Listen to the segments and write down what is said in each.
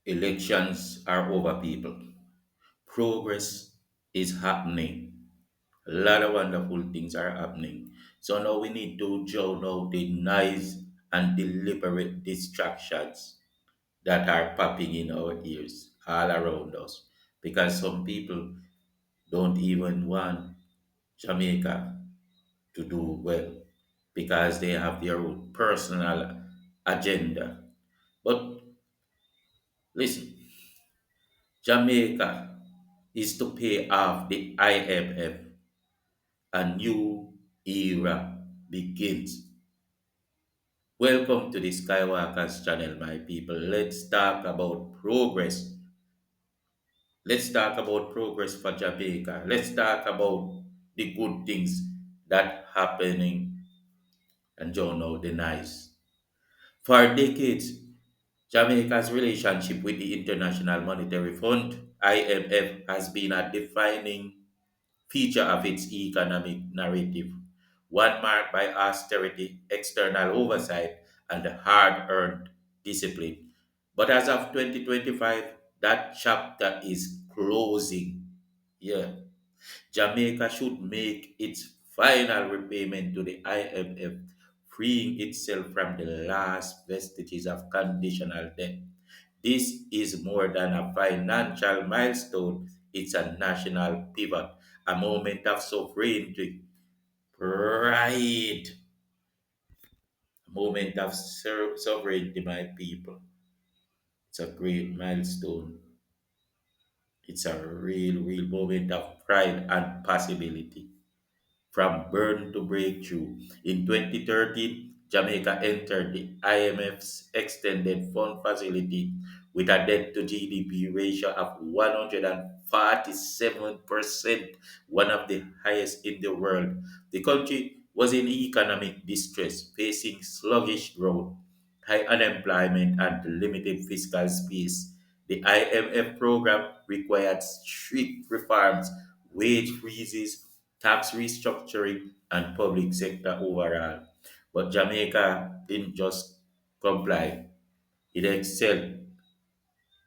Elections are over, people. Progress is happening. A lot of wonderful things are happening. So now we need to drown out the noise and deliberate distractions that are popping in our ears all around us. Because some people don't even want Jamaica to do well because they have their own personal agenda. But listen, Jamaica is to pay off the IMF. A new era begins. Welcome to the Skywalkers channel, my people. Let's talk about progress. Let's talk about progress for Jamaica. Let's talk about the good things that happening and John now denies. For decades, Jamaica's relationship with the International Monetary Fund (IMF) has been a defining feature of its economic narrative, one marked by austerity, external oversight, and hard earned discipline. But as of 2025, that chapter is closing. Yeah. Jamaica should make its final repayment to the IMF, freeing itself from the last vestiges of conditional debt. This is more than a financial milestone, it's a national pivot, a moment of sovereignty, pride, a moment of sovereignty, my people. It's a great milestone. It's a real moment of pride and possibility. From burn to breakthrough. In 2013, Jamaica entered the IMF's extended fund facility with a debt to GDP ratio of 147%, one of the highest in the world. The country was in economic distress, facing sluggish growth, high unemployment, and limited fiscal space. The IMF program required strict reforms, wage freezes, tax restructuring, and public sector overall. But Jamaica didn't just comply, it excelled.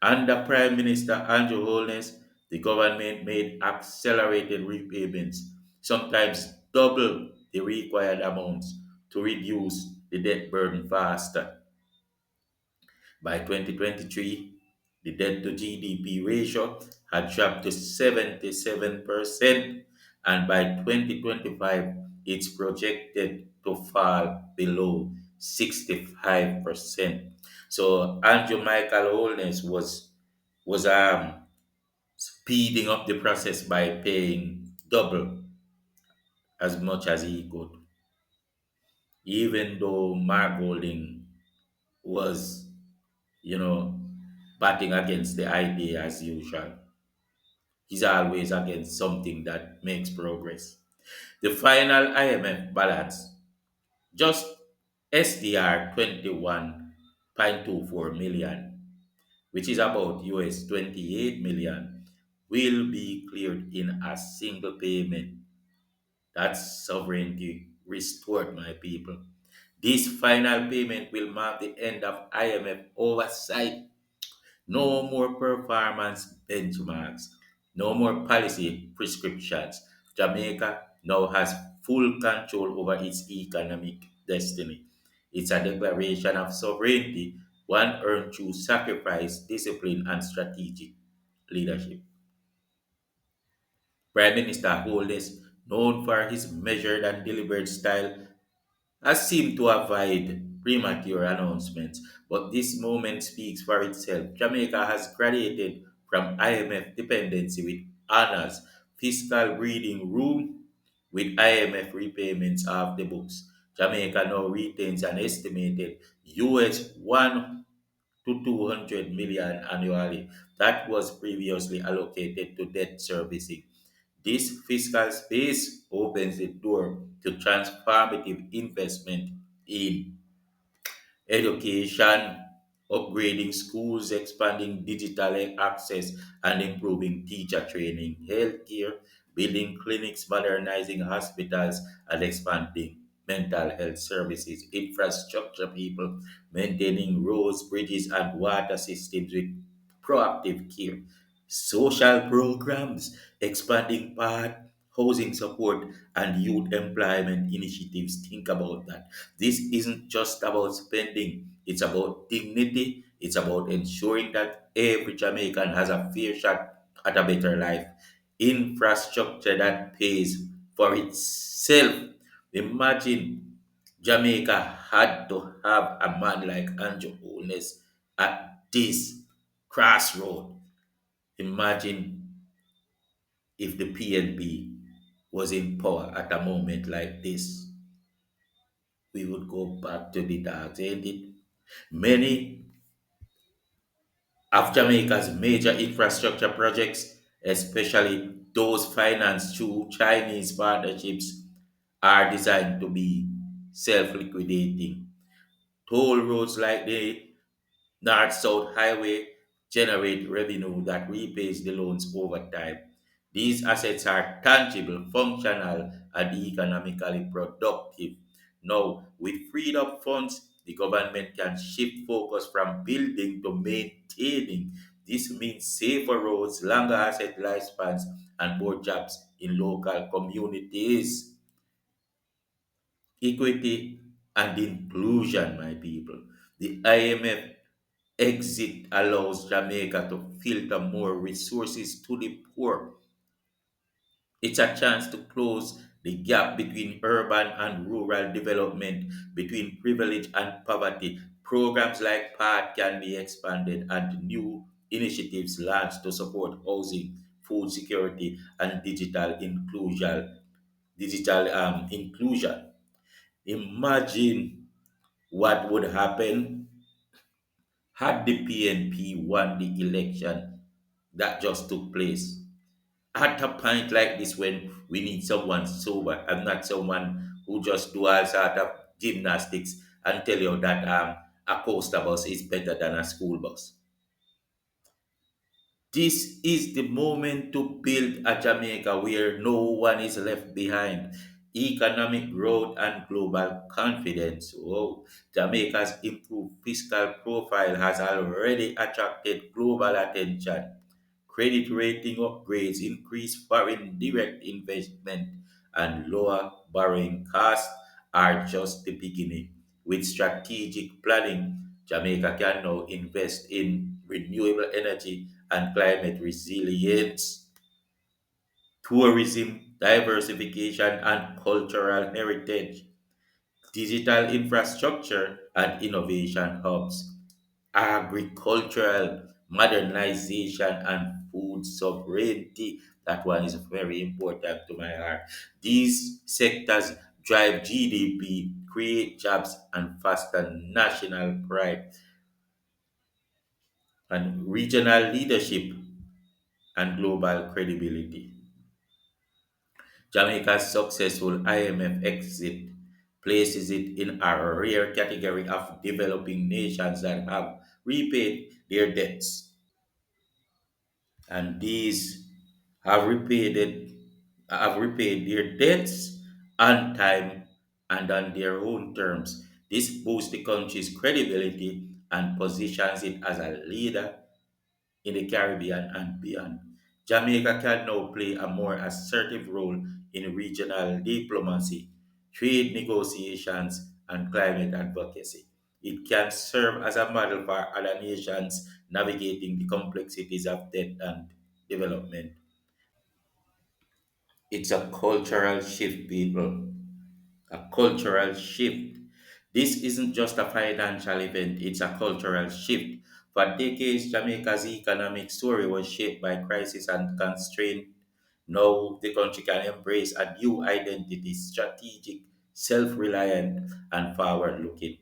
Under Prime Minister Andrew Holness, the government made accelerated repayments, sometimes double the required amounts to reduce the debt burden faster. By 2023, the debt to GDP ratio had dropped to 77%, and by 2025, it's projected to fall below 65%. So Andrew Michael Holness was speeding up the process by paying double as much as he could, even though Mark Golding was, you know, batting against the idea as usual. He's always against something that makes progress. The final IMF balance, just SDR 21.24 million, which is about US 28 million, will be cleared in a single payment. That's sovereignty restored, my people. This final payment will mark the end of IMF oversight. No more performance benchmarks. No more policy prescriptions. Jamaica now has full control over its economic destiny. It's a declaration of sovereignty, one earned through sacrifice, discipline, and strategic leadership. Prime Minister Holness, known for his measured and deliberate style, has seemed to avoid premature announcements, but this moment speaks for itself. Jamaica has graduated from IMF dependency with honors, fiscal breathing room with IMF repayments off the books. Jamaica now retains an estimated US 1 to 200 million annually that was previously allocated to debt servicing. This fiscal space opens the door to transformative investment in education, upgrading schools, expanding digital access, and improving teacher training, healthcare, building clinics, modernizing hospitals, and expanding mental health services, infrastructure, people, maintaining roads, bridges, and water systems with proactive care, social programs, expanding path, housing support, and youth employment initiatives. Think about that. This isn't just about spending, it's about dignity, it's about ensuring that every Jamaican has a fair shot at a better life. Infrastructure that pays for itself. Imagine Jamaica had to have a man like Andrew Holness at this crossroad. Imagine if the PNP was in power at a moment like this. We would go back to the dogs, ain't it? Many of Jamaica's major infrastructure projects, especially those financed through Chinese partnerships, are designed to be self liquidating. Toll roads like the North South Highway generate revenue that repays the loans over time. These assets are tangible, functional, and economically productive. Now, with freed up funds, the government can shift focus from building to maintaining. This means safer roads, longer asset lifespans, and more jobs in local communities. Equity and inclusion, my people. The IMF exit allows Jamaica to filter more resources to the poor. It's a chance to close the gap between urban and rural development, between privilege and poverty. Programs like PAD can be expanded and new initiatives launched to support housing, food security, and digital inclusion. Imagine what would happen had the PNP won the election that just took place. At a point like this, when we need someone sober and not someone who just do all sort of gymnastics and tell you that a coaster bus is better than a school bus. This is the moment to build a Jamaica where no one is left behind. Economic growth and global confidence. Whoa. Jamaica's improved fiscal profile has already attracted global attention. Credit rating upgrades, increased foreign direct investment, and lower borrowing costs are just the beginning. With strategic planning, Jamaica can now invest in renewable energy and climate resilience, tourism, diversification, and cultural heritage, digital infrastructure, and innovation hubs, agricultural modernization, and food sovereignty. That one is very important to my heart. These sectors drive GDP, create jobs, and foster national pride and regional leadership and global credibility. Jamaica's successful IMF exit places it in a rare category of developing nations that have repaid their debts. And these have repaid it, have repaid their debts on time and on their own terms. This boosts the country's credibility and positions it as a leader in the Caribbean and beyond. Jamaica can now play a more assertive role in regional diplomacy, trade negotiations, and climate advocacy. It can serve as a model for other nations navigating the complexities of debt and development. It's a cultural shift, people. A cultural shift. This isn't just a financial event, it's a cultural shift. For decades, Jamaica's economic story was shaped by crisis and constraint. Now the country can embrace a new identity, strategic, self reliant, and forward looking.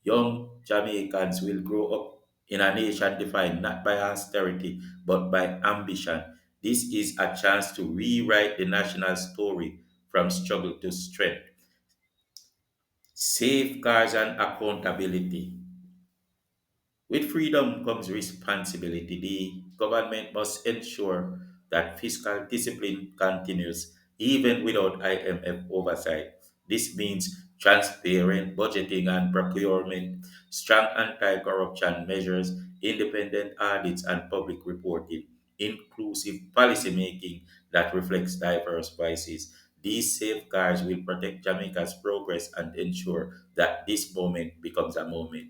Young Jamaicans will grow up in a nation defined not by austerity but by ambition. This is a chance to rewrite the national story from struggle to strength. Safeguards and accountability. With freedom comes responsibility. The government must ensure that fiscal discipline continues even without IMF oversight. This means transparent budgeting and procurement, strong anti-corruption measures, independent audits and public reporting, inclusive policy making that reflects diverse voices. These safeguards will protect Jamaica's progress and ensure that this moment becomes a moment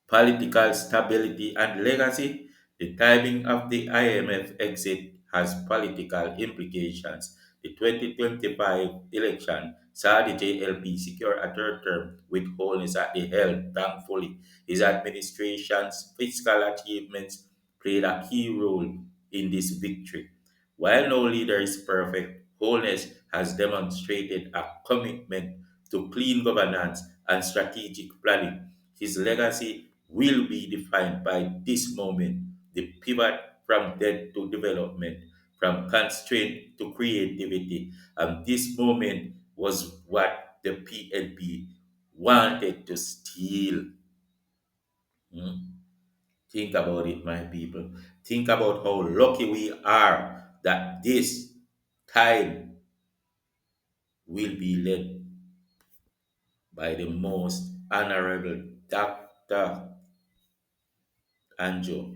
political stability and legacy. The timing of the IMF exit has political implications. The 2025 election saw the JLP secure a third term with wholeness at the helm. Thankfully, his administration's fiscal achievements played a key role in this victory. While no leader is perfect, wholeness has demonstrated a commitment to clean governance and strategic planning. His legacy will be defined by this moment, the pivot from debt to development, from constraint to creativity. And this moment was what the PNP wanted to steal. Hmm? Think about it, my people. Think about how lucky we are that this time will be led by the most honorable Dr. Anjo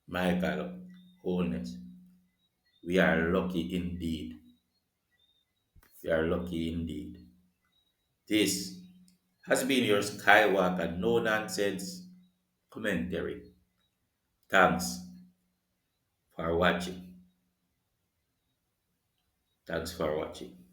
Michael Wholeness. We are lucky indeed. We are lucky indeed. This has been your Skywalker no nonsense commentary. Thanks for watching. Thanks for watching.